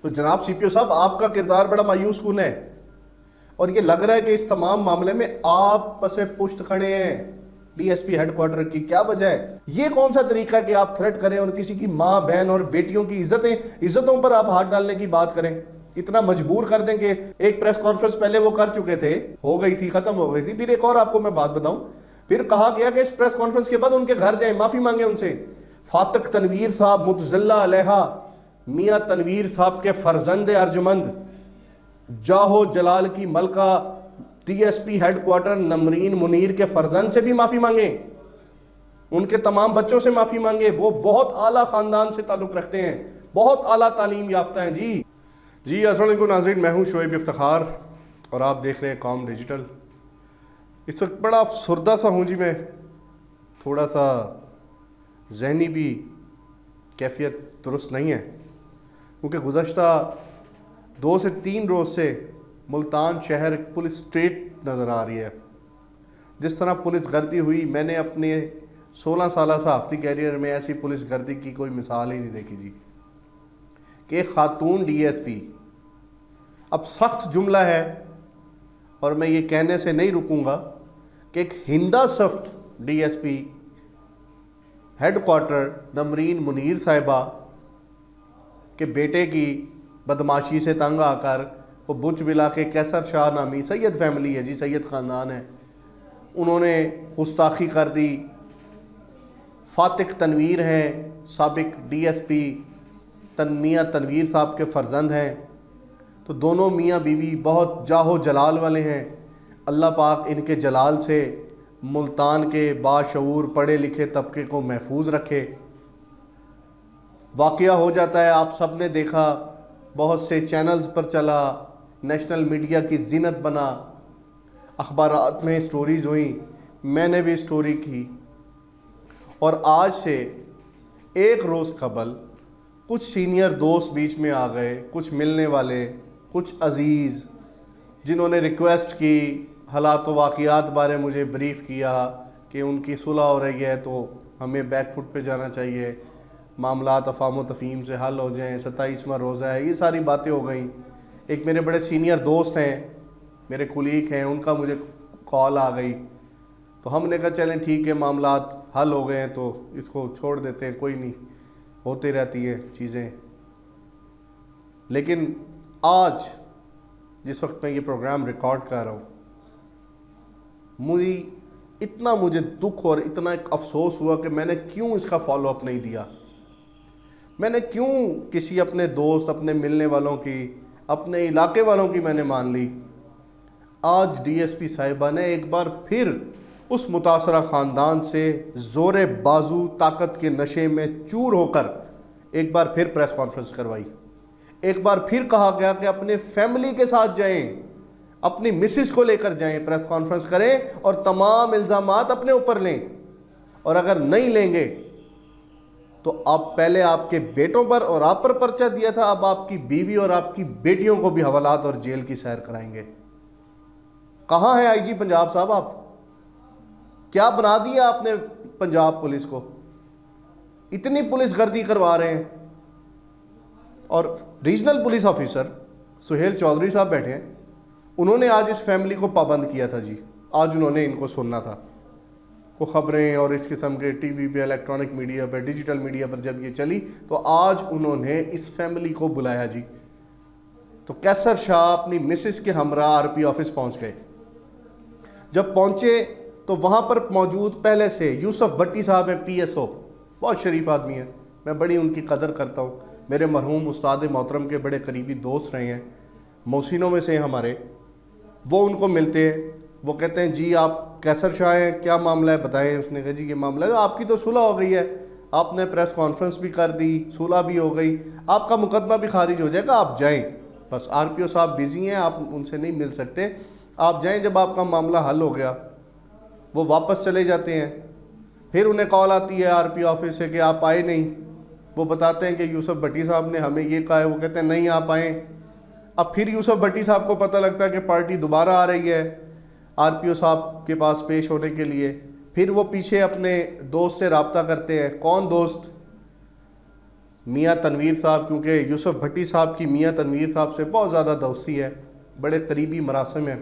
تو جناب سی پی او صاحب آپ کا کردار بڑا مایوس کن ہے، اور یہ لگ رہا ہے کہ اس تمام معاملے میں آپ پس پشت کھڑے ہیں D S P head quarter کی. کیا وجہ ہے؟ یہ کون سا طریقہ ہے کہ آپ تھریٹ کریں اور کسی کی ماں بہن اور بیٹیوں کی عزتوں پر آپ ہاتھ ڈالنے کی بات کریں؟ اتنا مجبور کر دیں کہ ایک پریس کانفرنس پہلے وہ کر چکے تھے، ہو گئی تھی، ختم ہو گئی تھی. پھر ایک اور آپ کو میں بات بتاؤں، پھر کہا گیا کہ اس پریس کانفرنس کے بعد ان کے گھر جائیں، معافی مانگیں ان سے. فاتق تنویر صاحب متضلہ علیہ، میاں تنویر صاحب کے فرزند ارجمند جاہو جلال کی ملکہ D S P head quarter Namreen Munir کے فرزند سے بھی معافی مانگیں، ان کے تمام بچوں سے معافی مانگیں. وہ بہت اعلیٰ خاندان سے تعلق رکھتے ہیں، بہت اعلیٰ تعلیم یافتہ ہیں. جی السلام علیکم ناظرین، میں ہوں شعیب افتخار اور آپ دیکھ رہے ہیں قوم ڈیجیٹل. اس وقت بڑا افسردہ سا ہوں جی، میں تھوڑا سا ذہنی بھی کیفیت درست نہیں ہے، کیونکہ گزشتہ 2 سے 3 روز سے ملتان شہر پولیس اسٹیٹ نظر آ رہی ہے. جس طرح پولیس گردی ہوئی، میں نے اپنے 16 سالہ صحافتی کیریئر میں ایسی پولیس گردی کی کوئی مثال ہی نہیں دیکھی جی. کہ ایک خاتون ڈی ایس پی، اب سخت جملہ ہے اور میں یہ کہنے سے نہیں رکوں گا کہ ایک ہندا سفت D S P head quarter Namreen Munir صاحبہ کے بیٹے کی بدماشی سے تنگ آ کر وہ بچ بلا کے کیسر شاہ نامی سید فیملی ہے جی، سید خاندان ہے، انہوں نے گستاخی کر دی. فاتق تنویر ہیں، سابق ڈی ایس پی میاں تنویر صاحب کے فرزند ہیں، تو دونوں میاں بیوی بہت جاہو جلال والے ہیں. اللہ پاک ان کے جلال سے ملتان کے باشعور پڑھے لکھے طبقے کو محفوظ رکھے. واقعہ ہو جاتا ہے، آپ سب نے دیکھا، بہت سے چینلز پر چلا، نیشنل میڈیا کی زینت بنا، اخبارات میں سٹوریز ہوئیں، میں نے بھی سٹوری کی. اور آج سے 1 روز قبل کچھ سینئر دوست بیچ میں آ گئے، کچھ ملنے والے، کچھ عزیز، جنہوں نے ریکویسٹ کی، حالات و واقعات بارے مجھے بریف کیا کہ ان کی صلح ہو رہی ہے تو ہمیں بیک فٹ پہ جانا چاہیے، معاملات افہام و تفہیم سے حل ہو جائیں، 27واں روزہ ہے، یہ ساری باتیں ہو گئیں. ایک میرے بڑے سینئر دوست ہیں، میرے کولیگ ہیں، ان کا مجھے کال آ گئی، تو ہم نے کہا چلیں ٹھیک ہے، معاملات حل ہو گئے ہیں تو اس کو چھوڑ دیتے ہیں، کوئی نہیں، ہوتی رہتی ہیں چیزیں. لیکن آج جس وقت میں یہ پروگرام ریکارڈ کر رہا ہوں، مجھے دکھ اور اتنا ایک افسوس ہوا کہ میں نے کیوں اس کا فالو اپ نہیں دیا. میں نے کیوں کسی اپنے دوست، اپنے ملنے والوں کی، اپنے علاقے والوں کی میں نے مان لی. آج ڈی ایس پی صاحبہ نے ایک بار پھر اس متاثرہ خاندان سے زور بازو طاقت کے نشے میں چور ہو کر ایک بار پھر پریس کانفرنس کروائی. ایک بار پھر کہا گیا کہ اپنے فیملی کے ساتھ جائیں، اپنی مسز کو لے کر جائیں، پریس کانفرنس کریں اور تمام الزامات اپنے اوپر لیں، اور اگر نہیں لیں گے تو آپ پہلے آپ کے بیٹوں پر اور آپ پر پرچہ دیا تھا، اب آپ کی بیوی اور آپ کی بیٹیوں کو بھی حوالات اور جیل کی سیر کرائیں گے. کہاں ہے آئی جی پنجاب صاحب؟ آپ کیا بنا دیا آپ نے پنجاب پولیس کو؟ اتنی پولیس گردی کروا رہے ہیں. اور regional police officer Sohail Chaudhry صاحب بیٹھے ہیں، انہوں نے آج اس فیملی کو پابند کیا تھا جی. آج انہوں نے ان کو سننا تھا، وہ خبریں اور اس قسم کے ٹی وی پہ، الیکٹرانک میڈیا پہ، ڈیجیٹل میڈیا پر جب یہ چلی تو آج انہوں نے اس فیملی کو بلایا جی. تو کیسر شاہ اپنی مسز کے ہمراہ آر پی آفس پہنچ گئے. جب پہنچے تو وہاں پر موجود پہلے سے یوسف بٹی صاحب ہیں، پی ایس او، بہت شریف آدمی ہیں، میں بڑی ان کی قدر کرتا ہوں، میرے مرحوم استاد محترم کے بڑے قریبی دوست رہے ہیں، محسنوں میں سے ہیں ہمارے. وہ ان کو ملتے ہیں، وہ کہتے ہیں جی آپ کیسر شاہ ہیں، کیا معاملہ ہے بتائیں. اس نے کہا جی یہ معاملہ ہے، آپ کی تو صلح ہو گئی ہے، آپ نے پریس کانفرنس بھی کر دی، صلح بھی ہو گئی، آپ کا مقدمہ بھی خارج ہو جائے گا، آپ جائیں. بس آر پی او صاحب بیزی ہیں، آپ ان سے نہیں مل سکتے، آپ جائیں. جب آپ کا معاملہ حل ہو گیا وہ واپس چلے جاتے ہیں. پھر انہیں کال آتی ہے آر پی آفس سے کہ آپ آئے نہیں. وہ بتاتے ہیں کہ یوسف بٹی صاحب نے ہمیں یہ کہا ہے، وہ کہتے ہیں نہیں آپ آئیں. اب پھر یوسف بٹی صاحب کو پتہ لگتا ہے کہ پارٹی دوبارہ آ رہی ہے آر پی او صاحب کے پاس پیش ہونے کے لیے. پھر وہ پیچھے اپنے دوست سے رابطہ کرتے ہیں. کون دوست؟ میاں تنویر صاحب، کیونکہ یوسف بھٹی صاحب کی میاں تنویر صاحب سے بہت زیادہ دوستی ہے، بڑے قریبی مراسم ہیں،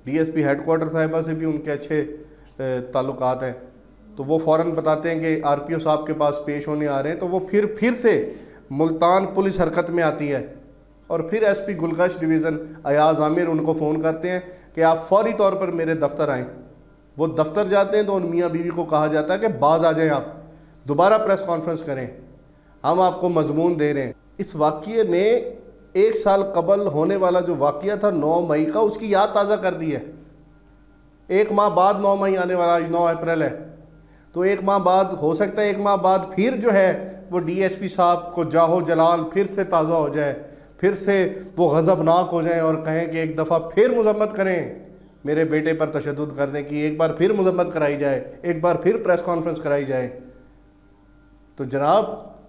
D S P head quarter صاحبہ سے بھی ان کے اچھے تعلقات ہیں، تو وہ فوراً بتاتے ہیں کہ آر پی او صاحب کے پاس پیش ہونے آ رہے ہیں، تو وہ پھر سے ملتان پولیس حرکت میں آتی ہے، اور پھر S P Gulgasht division Ayaz Amir ان کو فون کرتے ہیں کہ آپ فوری طور پر میرے دفتر آئیں۔ وہ دفتر جاتے ہیں تو ان میاں بیوی کو کہا جاتا ہے کہ باز آ جائیں، آپ دوبارہ پریس کانفرنس کریں، ہم آپ کو مضمون دے رہے ہیں۔ اس واقعے نے 1 سال قبل ہونے والا جو واقعہ تھا 9 مئی کا، اس کی یاد تازہ کر دی ہے۔ 1 ماہ بعد 9 مئی آنے والا، 9 اپریل ہے، تو 1 ماہ بعد ہو سکتا ہے 1 ماہ بعد پھر جو ہے وہ ڈی ایس پی صاحب کو جاہو جلال پھر سے تازہ ہو جائے، پھر سے وہ غضبناک ہو جائیں اور کہیں کہ ایک دفعہ پھر مذمت کریں، میرے بیٹے پر تشدد کرنے کی ایک بار پھر مذمت کرائی جائے، ایک بار پھر پریس کانفرنس کرائی جائے۔ تو جناب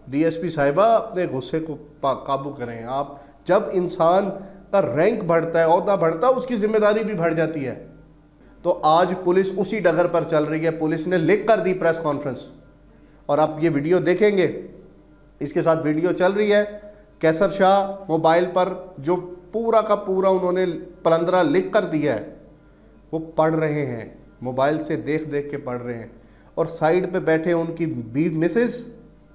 ڈی ایس پی صاحبہ اپنے غصے کو قابو کریں۔ آپ جب انسان کا رینک بڑھتا ہے، عہدہ بڑھتا ہے، اس کی ذمہ داری بھی بڑھ جاتی ہے۔ تو آج پولیس اسی ڈگر پر چل رہی ہے، پولیس نے لکھ کر دی پریس کانفرنس، اور آپ یہ ویڈیو دیکھیں گے، اس کے ساتھ ویڈیو چل رہی ہے کیسر شاہ موبائل پر، جو پورا کا پورا انہوں نے پلندرا لکھ کر دیا ہے، وہ پڑھ رہے ہیں، موبائل سے دیکھ دیکھ کے پڑھ رہے ہیں، اور سائیڈ پہ بیٹھے ان کی مسز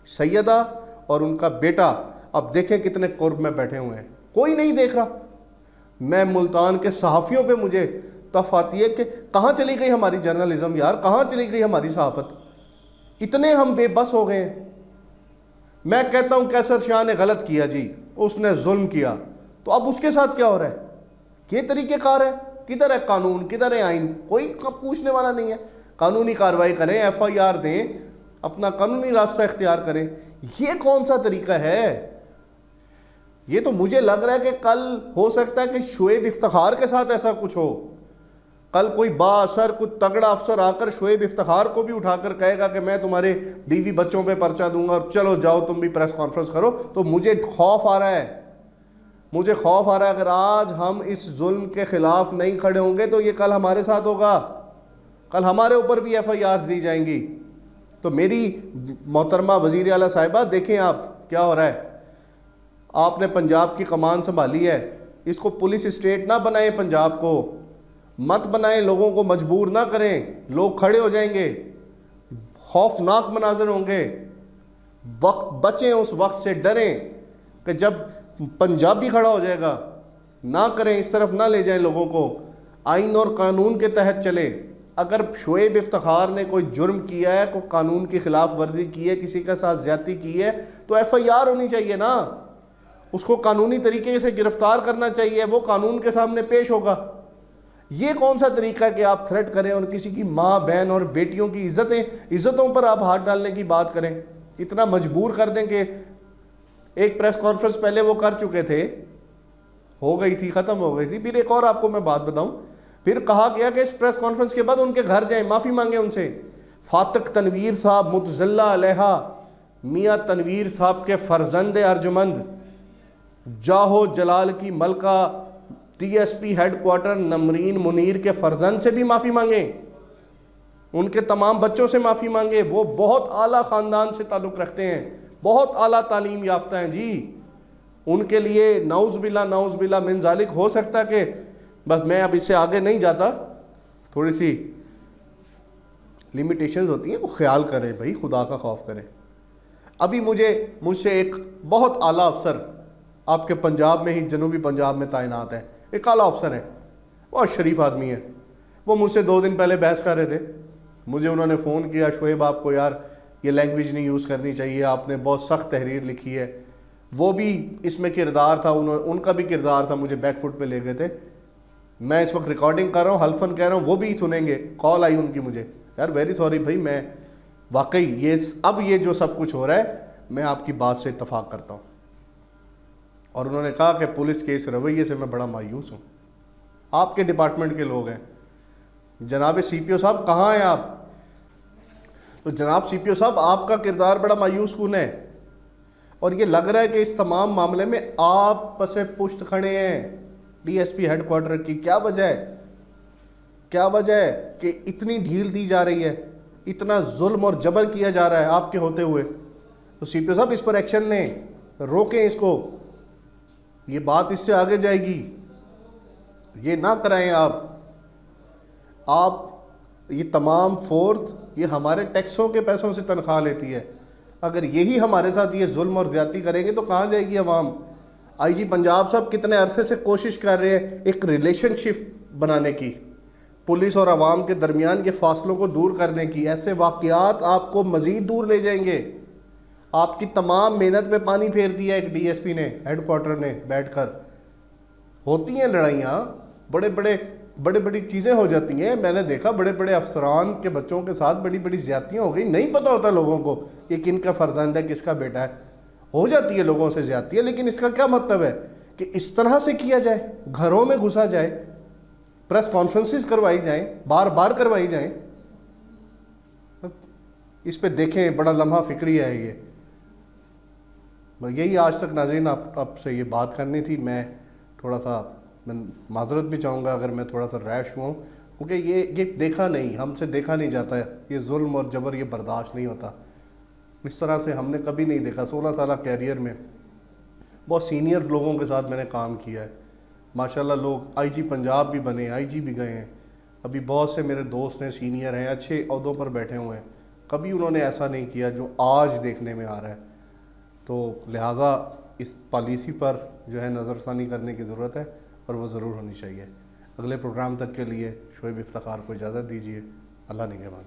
سیدہ اور ان کا بیٹا، اب دیکھیں کتنے قرب میں بیٹھے ہوئے ہیں، کوئی نہیں دیکھ رہا۔ میں ملتان کے صحافیوں پہ مجھے تف آتی ہے کہ کہاں چلی گئی ہماری جرنلزم یار، کہاں چلی گئی ہماری صحافت، اتنے ہم بے بس ہو گئے ہیں۔ میں کہتا ہوں کیسر شاہ نے غلط کیا جی، اس نے ظلم کیا، تو اب اس کے ساتھ کیا ہو رہا ہے؟ یہ طریقہ کار ہے؟ کدھر ہے قانون، کدھر ہے آئین؟ کوئی پوچھنے والا نہیں ہے۔ قانونی کارروائی کریں، ایف آئی آر دیں، اپنا قانونی راستہ اختیار کریں۔ یہ کون سا طریقہ ہے؟ یہ تو مجھے لگ رہا ہے کہ کل ہو سکتا ہے کہ شعیب افتخار کے ساتھ ایسا کچھ ہو، کل کوئی با اثر کوئی تگڑا افسر آ کر شعیب افتخار کو بھی اٹھا کر کہے گا کہ میں تمہارے بیوی بچوں پہ پرچہ دوں گا اور چلو جاؤ تم بھی پریس کانفرنس کرو، تو مجھے خوف آ رہا ہے، مجھے خوف آ رہا ہے اگر آج ہم اس ظلم کے خلاف نہیں کھڑے ہوں گے تو یہ کل ہمارے ساتھ ہوگا، کل ہمارے اوپر بھی ایف آئی آرز دی جائیں گی۔ تو میری محترمہ وزیر اعلیٰ صاحبہ دیکھیں آپ کیا ہو رہا ہے، آپ نے پنجاب کی کمان سنبھالی ہے، اس کو پولیس اسٹیٹ نہ بنائیں، پنجاب کو مت بنائیں، لوگوں کو مجبور نہ کریں، لوگ کھڑے ہو جائیں گے، خوفناک مناظر ہوں گے، وقت بچیں، اس وقت سے ڈریں کہ جب پنجابی کھڑا ہو جائے گا، نہ کریں، اس طرف نہ لے جائیں لوگوں کو، آئین اور قانون کے تحت چلیں۔ اگر شعیب افتخار نے کوئی جرم کیا ہے، کوئی قانون کی خلاف ورزی کی ہے، کسی کے ساتھ زیادتی کی ہے، تو ایف آئی آر ہونی چاہیے نا، اس کو قانونی طریقے سے گرفتار کرنا چاہیے، وہ قانون کے سامنے پیش ہوگا۔ یہ کون سا طریقہ ہے کہ آپ تھریٹ کریں اور کسی کی ماں بہن اور بیٹیوں کی عزتوں پر آپ ہاتھ ڈالنے کی بات کریں، اتنا مجبور کر دیں کہ ایک پریس کانفرنس پہلے وہ کر چکے تھے، ہو گئی تھی، ختم ہو گئی تھی، پھر ایک اور آپ کو میں بات بتاؤں، پھر کہا گیا کہ اس پریس کانفرنس کے بعد ان کے گھر جائیں، معافی مانگیں ان سے۔ فاطق تنویر صاحب متضلہ علیہ، میاں تنویر صاحب کے فرزند ارجمند، جاہو جلال کی ملکہ، D S P head quarter Namreen Munir کے فرزند سے بھی معافی مانگیں، ان کے تمام بچوں سے معافی مانگیں، وہ بہت اعلیٰ خاندان سے تعلق رکھتے ہیں، بہت اعلیٰ تعلیم یافتہ ہیں جی، ان کے لیے نعوذ باللہ من ذالک ہو سکتا ہے کہ بس میں اب اس سے آگے نہیں جاتا، تھوڑی سی لیمیٹیشنز ہوتی ہیں، وہ خیال کریں بھائی، خدا کا خوف کریں۔ ابھی مجھ سے ایک بہت اعلیٰ افسر آپ کے پنجاب میں ہی، جنوبی پنجاب میں تعینات ہے، ایک اعلیٰ افسر ہے، بہت شریف آدمی ہے، وہ مجھ سے 2 دن پہلے بحث کر رہے تھے، مجھے انہوں نے فون کیا، شعیب آپ کو یار یہ لینگویج نہیں یوز کرنی چاہیے، آپ نے بہت سخت تحریر لکھی ہے، وہ بھی اس میں کردار تھا، ان کا بھی کردار تھا، مجھے بیک فٹ پہ لے گئے تھے، میں اس وقت ریکارڈنگ کر رہا ہوں، حلفاً کہہ رہا ہوں، وہ بھی سنیں گے، کال آئی ان کی مجھے، یار ویری سوری بھائی، میں واقعی اب یہ جو سب کچھ ہو رہا ہے میں آپ کی بات سے اتفاق کرتا ہوں، اور انہوں نے کہا کہ پولیس کے اس رویے سے میں بڑا مایوس ہوں، آپ کے ڈپارٹمنٹ کے لوگ ہیں، جناب سی پی او صاحب کہاں ہیں آپ؟ تو جناب سی پی او صاحب آپ کا کردار بڑا مایوس کن ہے، اور یہ لگ رہا ہے کہ اس تمام معاملے میں آپ پس پشت کھڑے ہیں D S P head quarter کی، کیا وجہ ہے کہ اتنی ڈھیل دی جا رہی ہے، اتنا ظلم اور جبر کیا جا رہا ہے آپ کے ہوتے ہوئے؟ تو سی پی او صاحب اس پر ایکشن لیں, روکیں اس کو, یہ بات اس سے آگے جائے گی. یہ نہ کرائیں آپ یہ تمام فورس یہ ہمارے ٹیکسوں کے پیسوں سے تنخواہ لیتی ہے. اگر یہی ہمارے ساتھ یہ ظلم اور زیادتی کریں گے تو کہاں جائے گی عوام؟ آئی جی پنجاب صاحب کتنے عرصے سے کوشش کر رہے ہیں ایک ریلیشن شپ بنانے کی, پولیس اور عوام کے درمیان کے فاصلوں کو دور کرنے کی. ایسے واقعات آپ کو مزید دور لے جائیں گے. آپ کی تمام محنت پہ پانی پھیر دیا ایک ڈی ایس پی نے, ہیڈ کوارٹر نے بیٹھ کر. ہوتی ہیں لڑائیاں, بڑے بڑی چیزیں ہو جاتی ہیں. میں نے دیکھا بڑے بڑے افسران کے بچوں کے ساتھ بڑی زیادتیاں ہو گئی, نہیں پتہ ہوتا لوگوں کو کہ کن کا فرزند ہے, کس کا بیٹا ہے. ہو جاتی ہے لوگوں سے زیادتیاں, لیکن اس کا کیا مطلب ہے کہ اس طرح سے کیا جائے, گھروں میں گھسا جائے, پریس کانفرنسز کروائی جائیں, بار کروائی جائیں. اس پہ دیکھیں, بڑا لمحہ فکری ہے یہ. یہی آج تک ناظرین آپ سے یہ بات کرنی تھی. میں تھوڑا سا معذرت بھی چاہوں گا اگر میں تھوڑا سا ریش ہوں, کیونکہ یہ دیکھا نہیں, ہم سے دیکھا نہیں جاتا ہے. یہ ظلم اور جبر یہ برداشت نہیں ہوتا. اس طرح سے ہم نے کبھی نہیں دیکھا. 16 سالہ کیریئر میں بہت سینئرز لوگوں کے ساتھ میں نے کام کیا ہے. ماشاءاللہ لوگ آئی جی پنجاب بھی بنے, آئی جی بھی گئے ہیں. ابھی بہت سے میرے دوست ہیں, سینئر ہیں, اچھے عہدوں پر بیٹھے ہوئے ہیں. کبھی انہوں نے ایسا نہیں کیا جو آج دیکھنے میں آ رہا ہے. تو لہٰذا اس پالیسی پر جو ہے نظر ثانی کرنے کی ضرورت ہے, اور وہ ضرور ہونی چاہیے. اگلے پروگرام تک کے لیے شعیب افتخار کو اجازت دیجیے. اللہ نگہبان.